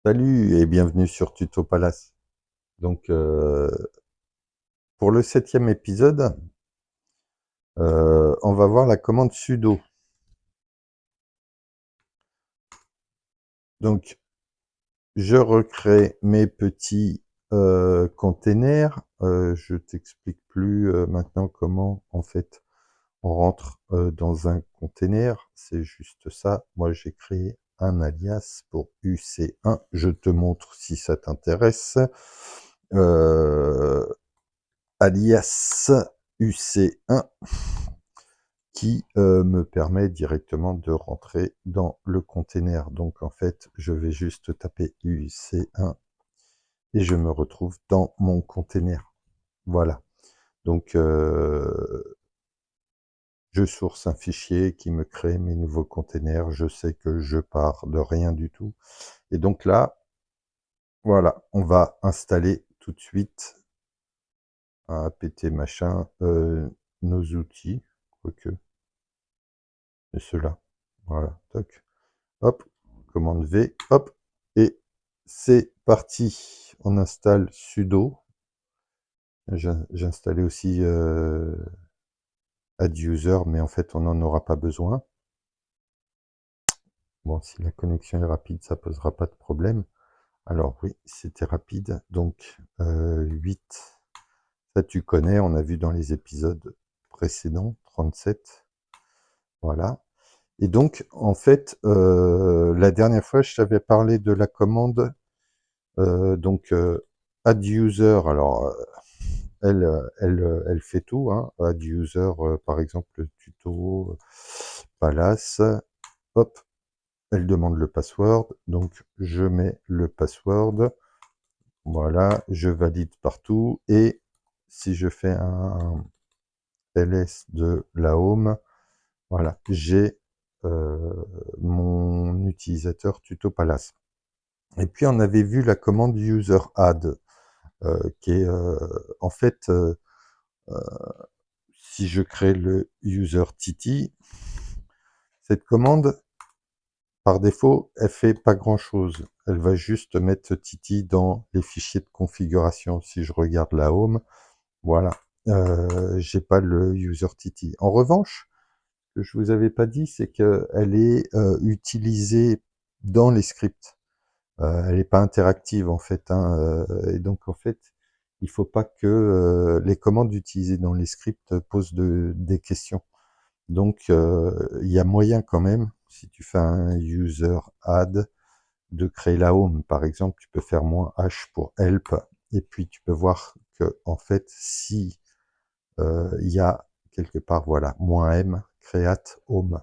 Salut et bienvenue sur Tuto Palace. Donc, pour le 7e épisode, on va voir la commande sudo. Donc, je recrée mes petits containers. Je t'explique plus maintenant comment, en fait, on rentre dans un container. C'est juste ça. Moi, j'ai créé un alias pour UC1. Je te montre si ça t'intéresse. Alias UC1 qui me permet directement de rentrer dans le container. Donc en fait, je vais juste taper UC1 et je me retrouve dans mon container. Voilà. Donc je source un fichier qui me crée mes nouveaux containers. Je sais que je pars de rien du tout. Et donc là, voilà, on va installer tout de suite apt machin nos outils, quoique. Et cela. Voilà, toc. Hop, commande V, hop, et c'est parti. On installe sudo. J'ai installé aussi add user, mais en fait, on n'en aura pas besoin. Bon, si la connexion est rapide, ça posera pas de problème. Alors oui, c'était rapide. Donc 8, ça tu connais, on a vu dans les épisodes précédents, 37. Voilà. Et donc, en fait, la dernière fois, je t'avais parlé de la commande, donc add user. Alors, elle fait tout, hein. Add user, par exemple, tuto, Palace. Hop, elle demande le password. Donc, je mets le password. Voilà, je valide partout. Et si je fais un ls de la home, voilà, j'ai mon utilisateur Tuto Palace. Et puis on avait vu la commande user add, qui est en fait, si je crée le user Titi, cette commande, par défaut, elle fait pas grand chose. Elle va juste mettre Titi dans les fichiers de configuration. Si je regarde la home, voilà, j'ai pas le user Titi. En revanche, ce que je vous avais pas dit, c'est qu'elle est utilisée dans les scripts. Elle n'est pas interactive en fait, hein, et donc en fait, il faut pas que les commandes utilisées dans les scripts posent des questions. Donc il y a moyen quand même, si tu fais un user add, de créer la home. Par exemple, tu peux faire -h pour help, et puis tu peux voir que en fait, si il y a quelque part, voilà, -m, create home.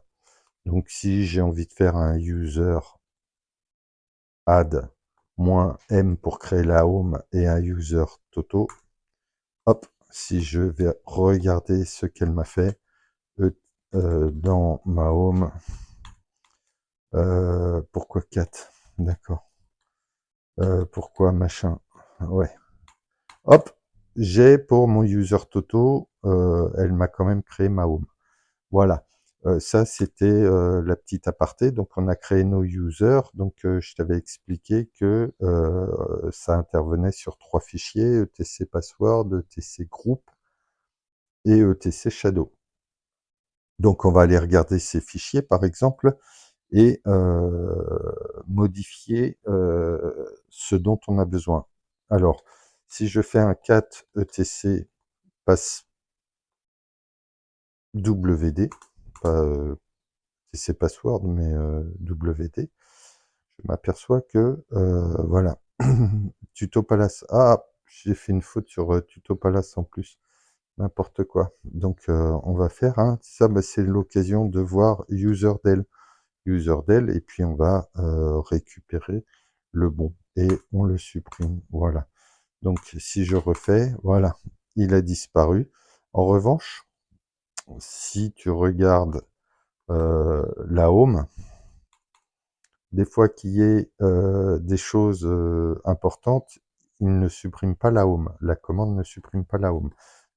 Donc si j'ai envie de faire un user add -m pour créer la home et un user toto, hop, si je vais regarder ce qu'elle m'a fait dans ma home, pourquoi 4, d'accord, pourquoi machin, ouais, hop, j'ai pour mon user toto, elle m'a quand même créé ma home. Voilà, ça c'était la petite aparté. Donc on a créé nos users. Donc je t'avais expliqué que ça intervenait sur 3 fichiers, etc password, etc group et etc shadow. Donc on va aller regarder ces fichiers par exemple et modifier ce dont on a besoin. Alors si je fais un cat etc passe wd, pas etc password, mais wd, je m'aperçois que, voilà, Tuto Palace. Ah, j'ai fait une faute sur Tuto Palace en plus, n'importe quoi. Donc, on va faire, hein, ça, bah, c'est l'occasion de voir userdel, userdel, et puis on va récupérer le bon, et on le supprime, voilà. Donc, si je refais, voilà, il a disparu. En revanche, si tu regardes la home, des fois qu'il y ait des choses importantes, il ne supprime pas la home. La commande ne supprime pas la home.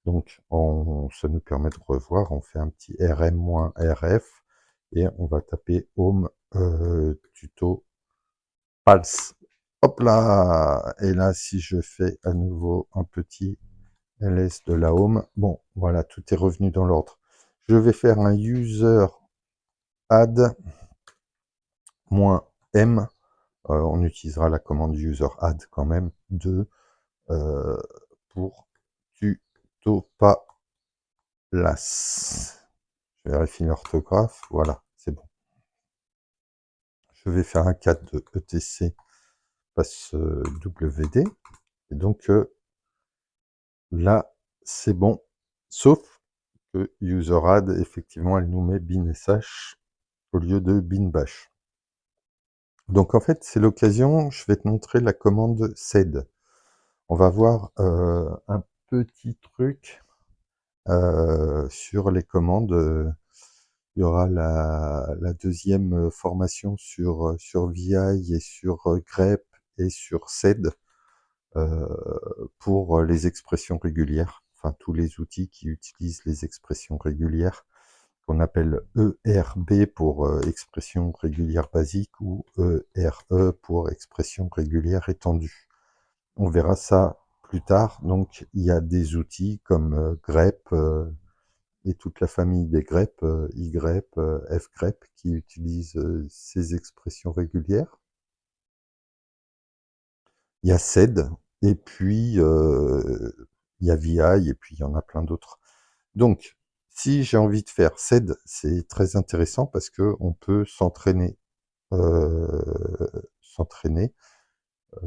Donc, ça nous permet de revoir. On fait un petit rm-rf et on va taper home tuto pals. Hop là! Et là, si je fais à nouveau un petit ls de la home, bon, voilà, tout est revenu dans l'ordre. Je vais faire un user add -m. On utilisera la commande user add quand même, 2 pour tutopalas. Je vérifie l'orthographe, voilà, c'est bon. Je vais faire un cadre de etc passe wd, et donc là, c'est bon, sauf que user_add, effectivement, elle nous met bin_sh au lieu de bin_bash. Donc en fait, c'est l'occasion, je vais te montrer la commande sed. On va voir un petit truc sur les commandes. Il y aura la deuxième formation sur VI et sur grep et sur sed pour les expressions régulières, enfin tous les outils qui utilisent les expressions régulières, qu'on appelle ERB pour expression régulière basique ou ERE pour expression régulière étendue. On verra ça plus tard. Donc il y a des outils comme grep et toute la famille des grep, ygrep, fgrep, qui utilisent ces expressions régulières. Il y a sed, et puis il y a VI, et puis il y en a plein d'autres. Donc, si j'ai envie de faire sed, c'est très intéressant parce que on peut s'entraîner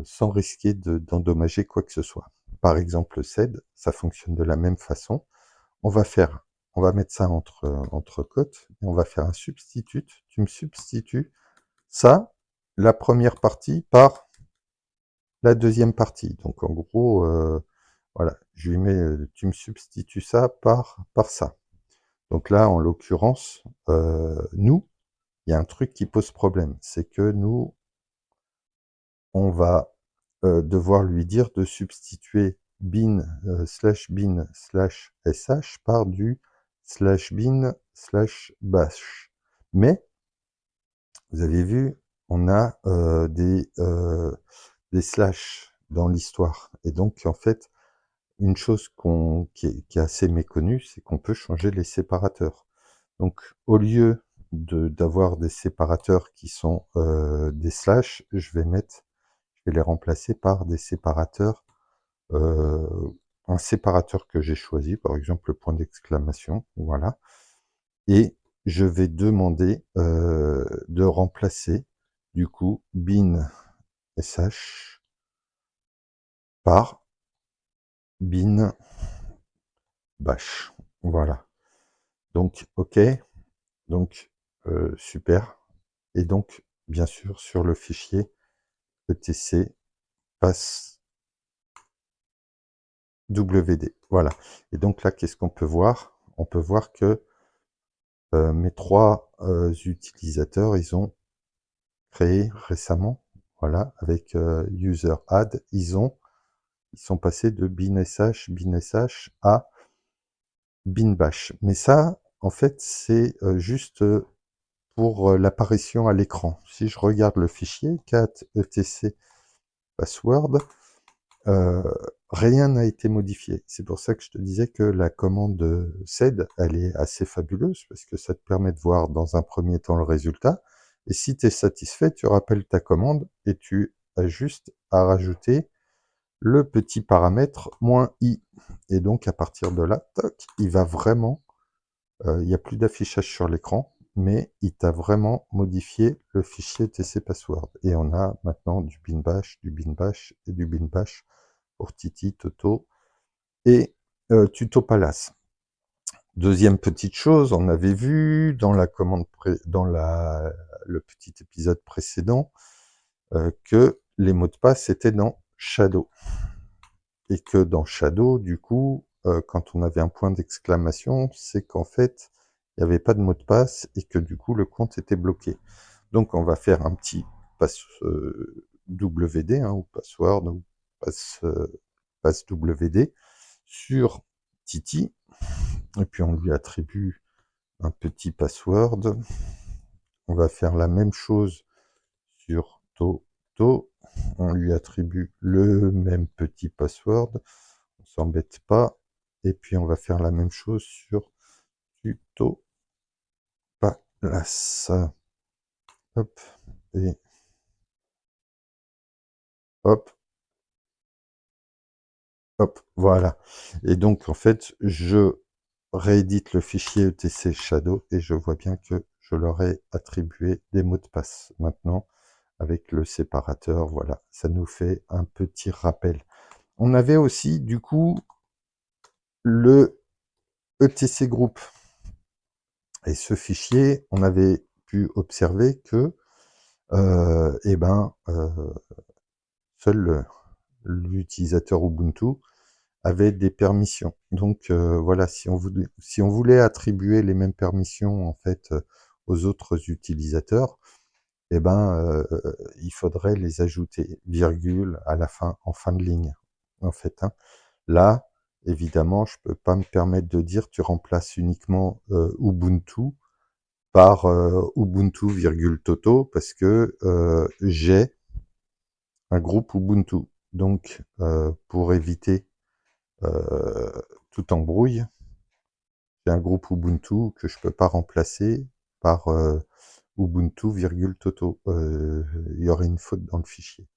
sans risquer d'endommager quoi que ce soit. Par exemple, sed, ça fonctionne de la même façon. On va mettre ça entre côtes, et on va faire un substitut. Tu me substitues ça, la première partie, par la deuxième partie. Donc en gros, voilà, je lui mets, tu me substitues ça par ça. Donc là, en l'occurrence, nous, il y a un truc qui pose problème, c'est que nous, on va devoir lui dire de substituer bin /bin/sh par du /bin/bash. Mais, vous avez vu, on a des slash dans l'histoire. Et donc, en fait, une chose qui est assez méconnue, c'est qu'on peut changer les séparateurs. Donc, au lieu d'avoir des séparateurs qui sont des slash, je vais les remplacer par des séparateurs, un séparateur que j'ai choisi, par exemple le point d'exclamation, voilà. Et je vais demander de remplacer, du coup, bin sh par bin bash. Voilà. Donc, OK. Donc, super. Et donc, bien sûr, sur le fichier etc passe wd. Voilà. Et donc là, qu'est-ce qu'on peut voir? On peut voir que mes trois utilisateurs, ils ont créé récemment, voilà, avec user add, ils sont passés de bin_sh à bin_bash. Mais ça, en fait, c'est juste pour l'apparition à l'écran. Si je regarde le fichier cat etc password, rien n'a été modifié. C'est pour ça que je te disais que la commande sed, elle est assez fabuleuse, parce que ça te permet de voir dans un premier temps le résultat, et si tu es satisfait, tu rappelles ta commande, et tu as juste à rajouter le petit paramètre -i. Et donc à partir de là, toc, il va vraiment, il n'y a plus d'affichage sur l'écran, mais il t'a vraiment modifié le fichier tcpassword. Et on a maintenant du bin_bash, du bin_bash et du bin_bash pour Titi, Toto et tutopalas. Deuxième petite chose, on avait vu dans la commande dans le petit épisode précédent que les mots de passe étaient dans Shadow. Et que dans Shadow, du coup, quand on avait un point d'exclamation, c'est qu'en fait, il n'y avait pas de mot de passe et que du coup, le compte était bloqué. Donc, on va faire un petit passe WD, hein, ou password, ou passe WD sur Titi. Et puis, on lui attribue un petit password. On va faire la même chose sur Toto. on lui attribue le même petit password, on s'embête pas, et puis on va faire la même chose sur tuto palace. Hop, et hop, hop, voilà. Et donc en fait, je réédite le fichier etc shadow et je vois bien que je leur ai attribué des mots de passe. Maintenant, avec le séparateur, voilà, ça nous fait un petit rappel. On avait aussi, du coup, le etc group. Et ce fichier, on avait pu observer que, eh ben, seul l'utilisateur Ubuntu avait des permissions. Donc voilà, si on voulait attribuer les mêmes permissions en fait aux autres utilisateurs, eh ben il faudrait les ajouter, virgule à la fin, en fin de ligne, en fait. Hein. Là, évidemment, je peux pas me permettre de dire tu remplaces uniquement Ubuntu par Ubuntu virgule Toto parce que j'ai un groupe Ubuntu. Donc pour éviter toute embrouille, j'ai un groupe Ubuntu que je peux pas remplacer par Ubuntu virgule Toto. Il y aurait une faute dans le fichier.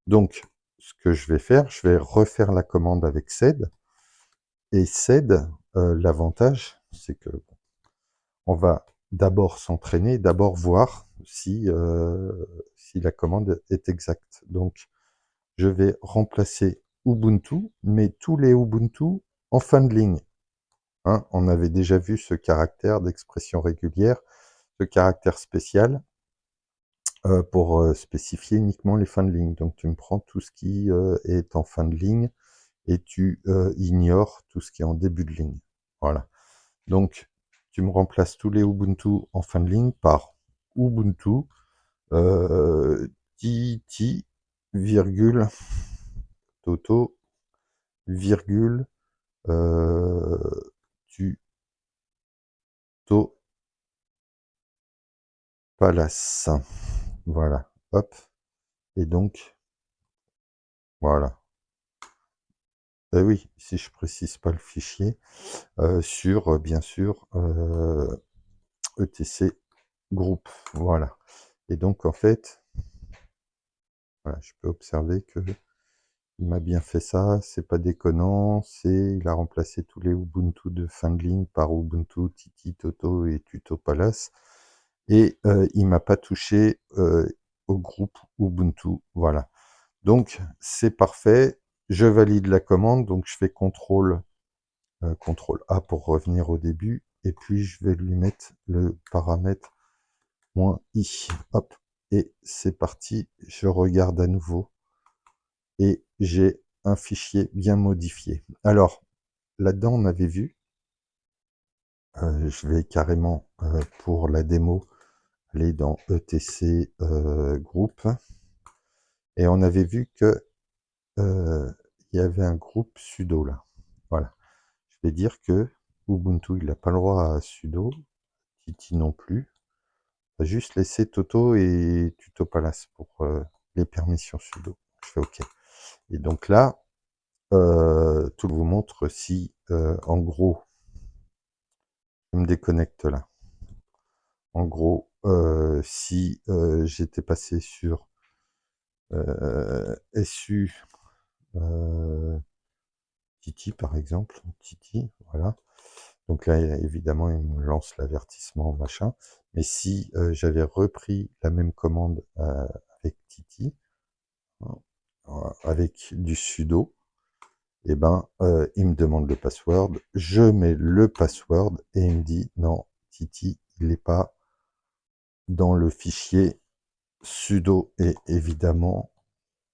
Donc, ce que je vais faire, je vais refaire la commande avec sed. Et sed, l'avantage, c'est que on va d'abord s'entraîner, d'abord voir si, si la commande est exacte. Donc, je vais remplacer Ubuntu, mais tous les Ubuntu en fin de ligne. Hein, on avait déjà vu ce caractère d'expression régulière, ce caractère spécial pour spécifier uniquement les fins de ligne. Donc tu me prends tout ce qui est en fin de ligne et tu ignores tout ce qui est en début de ligne. Voilà. Donc tu me remplaces tous les Ubuntu en fin de ligne par Ubuntu titi virgule toto virgule tuto palace. Voilà. Hop. Et donc, voilà. Eh oui, si je précise pas le fichier, sur, bien sûr, etc group. Voilà. Et donc, en fait, voilà, je peux observer que il m'a bien fait ça, c'est pas déconnant, il a remplacé tous les Ubuntu de fin de ligne par Ubuntu, Titi, Toto et Tuto Palace. Et il m'a pas touché au groupe Ubuntu. Voilà. Donc, c'est parfait. Je valide la commande, donc je fais CTRL A pour revenir au début, et puis je vais lui mettre le paramètre -i. Hop, et c'est parti. Je regarde à nouveau, et j'ai un fichier bien modifié. Alors, là-dedans, on avait vu, je vais carrément, pour la démo, aller dans etc group, et on avait vu que il y avait un groupe sudo là. Voilà. Je vais dire que Ubuntu, il n'a pas le droit à sudo, Titi non plus. On va juste laisser Toto et Tuto Palace pour les permissions sudo. Je fais OK. Et donc là, tout vous montre si, en gros, je me déconnecte là. En gros, si j'étais passé sur SU Titi par exemple, Titi, voilà. Donc là, évidemment, il me lance l'avertissement, machin. Mais si j'avais repris la même commande avec Titi, avec du sudo, et ben, il me demande le password. Je mets le password et il me dit non, Titi, il n'est pas dans le fichier sudo. Et évidemment,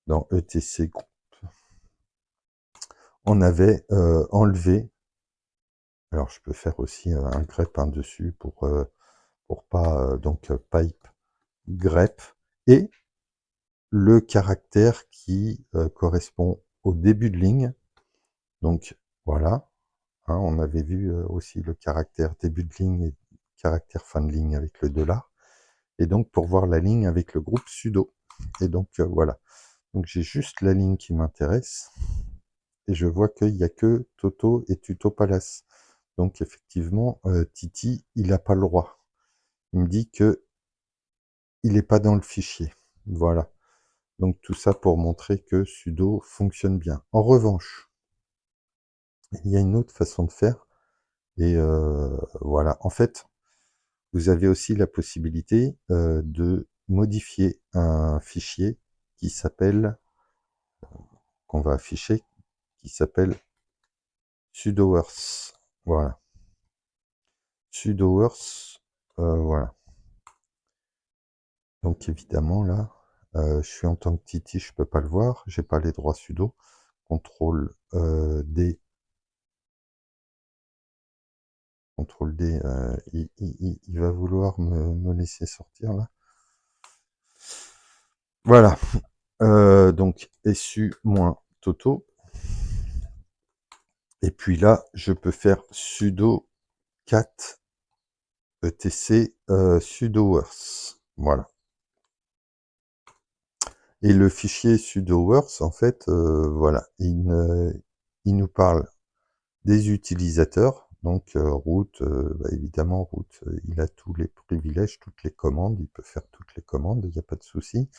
dans etc group, on avait enlevé. Alors, je peux faire aussi un grep dessus pour pas donc pipe grep et le caractère qui correspond au début de ligne. Donc voilà, hein, on avait vu aussi le caractère début de ligne et caractère fin de ligne avec le $. Et donc pour voir la ligne avec le groupe sudo. Et donc voilà. Donc j'ai juste la ligne qui m'intéresse. Et je vois qu'il n'y a que Toto et Tuto Palace. Donc effectivement, Titi, il n'a pas le droit. Il me dit que il n'est pas dans le fichier. Voilà. Donc tout ça pour montrer que sudo fonctionne bien. En revanche, il y a une autre façon de faire. Et voilà. En fait, vous avez aussi la possibilité de modifier un fichier qui s'appelle, qu'on va afficher, qui s'appelle sudoers. Voilà. Sudoers, voilà. Donc évidemment là, je suis en tant que Titi, je peux pas le voir, j'ai pas les droits sudo. CTRL D, CTRL D, il va vouloir me laisser sortir là. Voilà. Donc su-toto. Et puis là, je peux faire sudo cat etc sudoers. Voilà. Et le fichier sudoers, en fait, voilà, il nous parle des utilisateurs. Donc root, bah, évidemment, root, il a tous les privilèges, toutes les commandes, il peut faire toutes les commandes, il n'y a pas de souci.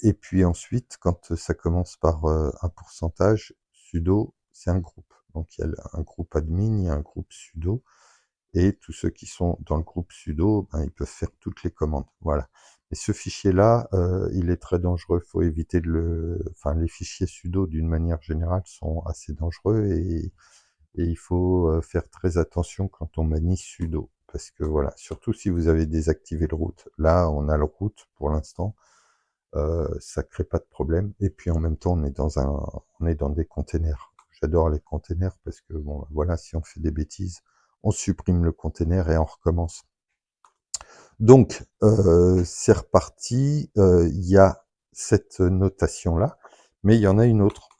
Et puis ensuite, quand ça commence par un pourcentage, sudo, c'est un groupe. Donc il y a un groupe admin, il y a un groupe sudo, et tous ceux qui sont dans le groupe sudo, ben, ils peuvent faire toutes les commandes. Voilà. Et ce fichier-là, il est très dangereux. Il faut éviter de le... Enfin, les fichiers sudo, d'une manière générale, sont assez dangereux et il faut faire très attention quand on manie sudo. Parce que voilà, surtout si vous avez désactivé le root. Là, on a le root pour l'instant. Ça crée pas de problème. Et puis en même temps, on est dans des containers. J'adore les containers parce que bon, voilà, si on fait des bêtises, on supprime le container et on recommence. Donc, c'est reparti. Il y a cette notation-là, mais il y en a une autre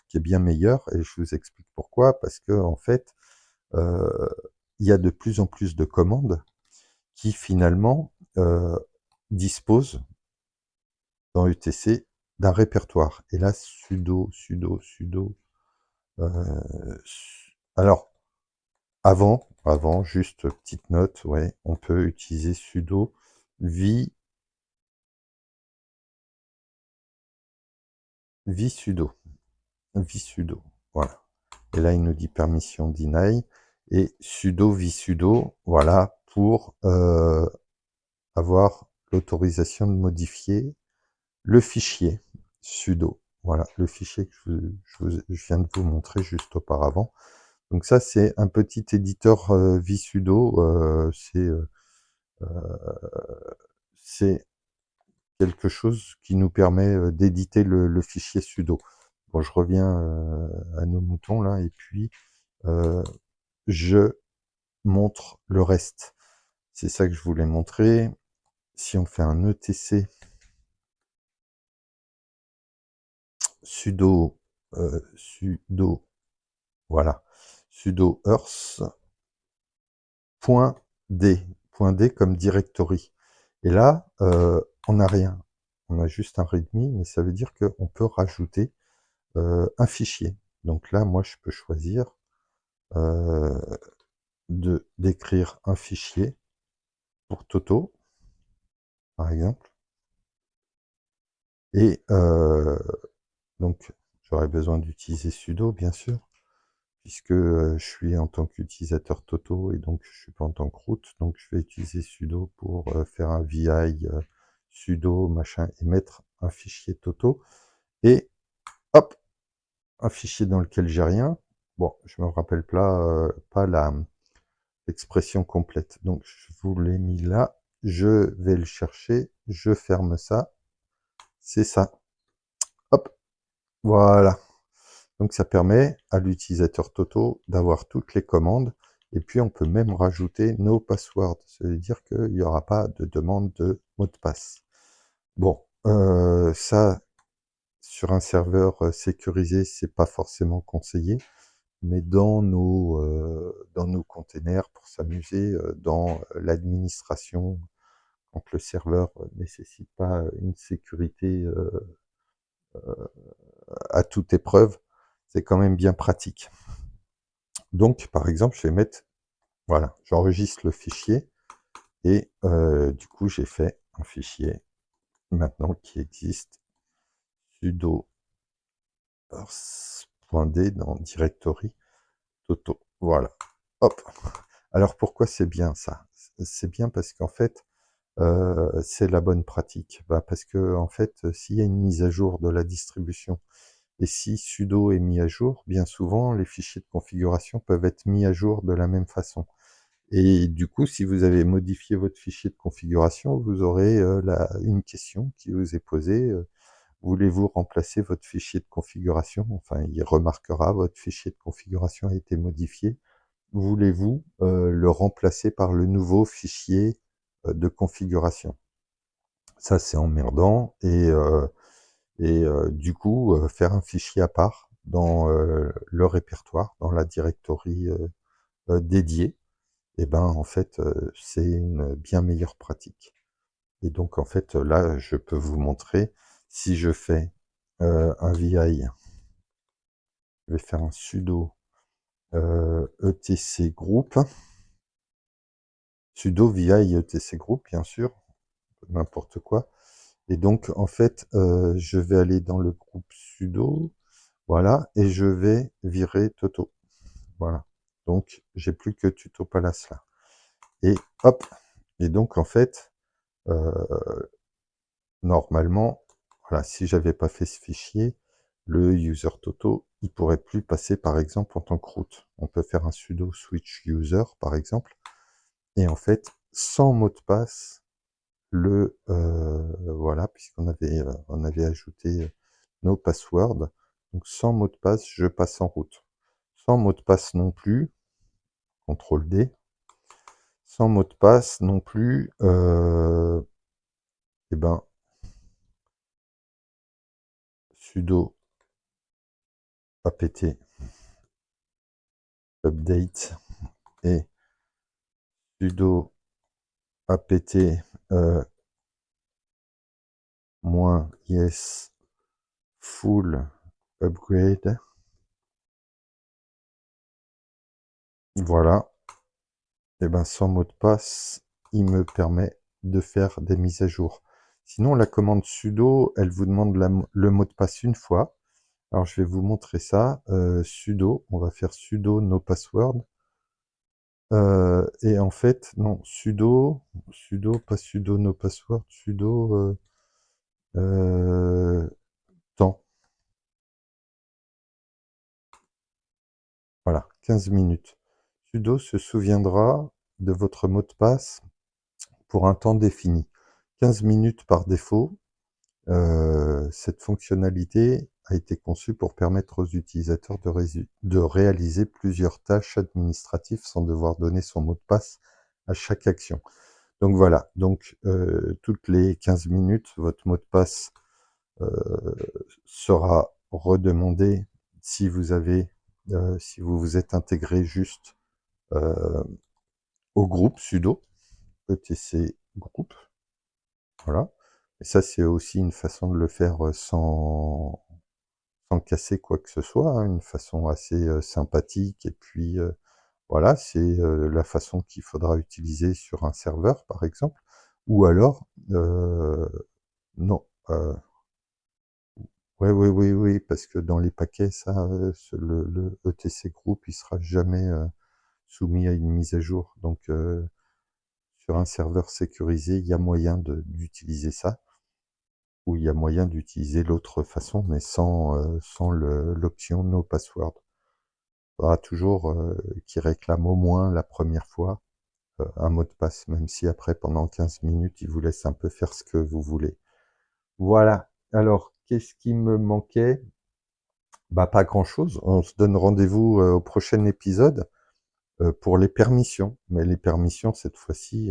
qui est bien meilleure, et je vous explique pourquoi. Parce que en fait, euh, il y a de plus en plus de commandes qui finalement disposent dans UTC d'un répertoire. Et là, sudo. Alors, avant, juste petite note, ouais, on peut utiliser sudo visudo. Visudo, voilà. Et là, il nous dit permission deny. Et sudo visudo, voilà, pour avoir l'autorisation de modifier le fichier sudo. Voilà, le fichier que je viens de vous montrer juste auparavant. Donc ça, c'est un petit éditeur visudo. C'est quelque chose qui nous permet d'éditer le fichier sudo. Bon, je reviens à nos moutons là, et puis je montre le reste. C'est ça que je voulais montrer. Si on fait un etc sudo, voilà, sudo earth .d comme directory. Et là, on n'a rien. On a juste un readme, mais ça veut dire qu'on peut rajouter un fichier. Donc là, moi, je peux choisir d'écrire un fichier pour Toto, par exemple. Et donc, j'aurais besoin d'utiliser sudo, bien sûr, puisque je suis en tant qu'utilisateur Toto et donc je suis pas en tant que root. Donc, je vais utiliser sudo pour faire un vi sudo machin et mettre un fichier Toto. Et hop, un fichier dans lequel j'ai rien. Bon, je me rappelle pas l'expression complète. Donc, je vous l'ai mis là. Je vais le chercher. Je ferme ça. C'est ça. Hop, voilà. Donc, ça permet à l'utilisateur Toto d'avoir toutes les commandes. Et puis, on peut même rajouter nos passwords. Ça veut dire qu'il n'y aura pas de demande de mot de passe. Bon, ça, sur un serveur sécurisé, c'est pas forcément conseillé. Mais dans nos containers pour s'amuser dans l'administration, Donc le serveur nécessite pas une sécurité à toute épreuve, c'est quand même bien pratique. Donc par exemple, je vais mettre, voilà, j'enregistre le fichier et du coup j'ai fait un fichier maintenant qui existe, sudo .d dans directory Toto. Voilà. Hop. Alors pourquoi c'est bien ça? C'est bien parce qu'en fait, c'est la bonne pratique. Bah, parce que en fait, s'il y a une mise à jour de la distribution et si sudo est mis à jour, bien souvent les fichiers de configuration peuvent être mis à jour de la même façon. Et du coup, si vous avez modifié votre fichier de configuration, vous aurez une question qui vous est posée. Voulez-vous remplacer votre fichier de configuration? Enfin, il remarquera, votre fichier de configuration a été modifié. Voulez-vous le remplacer par le nouveau fichier de configuration? Ça, c'est emmerdant. Et du coup, faire un fichier à part dans le répertoire, dans la directory dédiée, et ben en fait, c'est une bien meilleure pratique. Et donc, en fait, là, je peux vous montrer, si je fais un VI, je vais faire un sudo etc group, sudo VI etc group, bien sûr, n'importe quoi. Et donc, en fait, je vais aller dans le groupe sudo, voilà, et je vais virer Toto. Voilà. Donc, j'ai plus que Tuto Palace là. Et hop. Et donc, en fait, normalement, voilà, si j'avais pas fait ce fichier, le user Toto, il pourrait plus passer, par exemple, en tant que root. On peut faire un sudo switch user, par exemple, et en fait, sans mot de passe, voilà, puisqu'on avait, on avait ajouté nos passwords. Donc sans mot de passe, je passe en route. Sans mot de passe non plus, CTRL D. Sans mot de passe non plus, eh ben, sudo apt update et sudo apt -yes full upgrade. Voilà. Et ben sans mot de passe, il me permet de faire des mises à jour. Sinon, la commande sudo, elle vous demande le mot de passe une fois. Alors, je vais vous montrer ça. Sudo, on va faire sudo no password. Et en fait, non, pas sudo no password, sudo temps. Voilà, 15 minutes. Sudo se souviendra de votre mot de passe pour un temps défini. 15 minutes par défaut. Cette fonctionnalité a été conçue pour permettre aux utilisateurs de réaliser plusieurs tâches administratives sans devoir donner son mot de passe à chaque action. Donc voilà, donc toutes les 15 minutes, votre mot de passe sera redemandé si vous avez, si vous vous êtes intégré juste au groupe sudo, etc groupe, voilà. Et ça, c'est aussi une façon de le faire sans casser quoi que ce soit, hein, une façon assez sympathique. Et puis voilà, c'est la façon qu'il faudra utiliser sur un serveur, par exemple. Ou alors, non, ouais, oui, oui, oui, parce que dans les paquets, ça, le etc group, il sera jamais soumis à une mise à jour. Donc, sur un serveur sécurisé, il y a moyen d'utiliser ça, ou il y a moyen d'utiliser l'autre façon, mais sans l'option no password. Il faudra toujours qu'il réclame au moins la première fois un mot de passe, même si après, pendant 15 minutes, il vous laisse un peu faire ce que vous voulez. Voilà. Alors, qu'est-ce qui me manquait? Bah, pas grand-chose. On se donne rendez-vous au prochain épisode pour les permissions. Mais les permissions, cette fois-ci,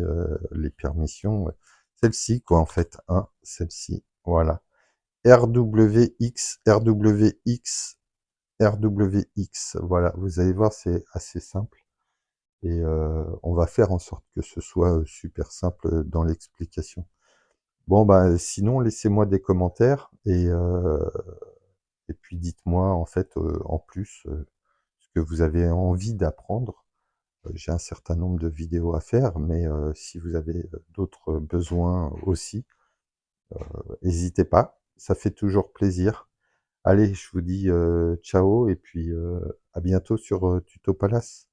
les permissions, celle-ci, quoi, en fait. Hein, celle-ci, voilà. RWX, RWX, RWX. Voilà, vous allez voir, c'est assez simple. et on va faire en sorte que ce soit super simple dans l'explication. Bon, bah, sinon, laissez-moi des commentaires et puis dites-moi, en fait, en plus, ce que vous avez envie d'apprendre. J'ai un certain nombre de vidéos à faire, mais si vous avez d'autres besoins aussi, n'hésitez pas, ça fait toujours plaisir. Allez, je vous dis ciao et puis à bientôt sur Tuto Palace.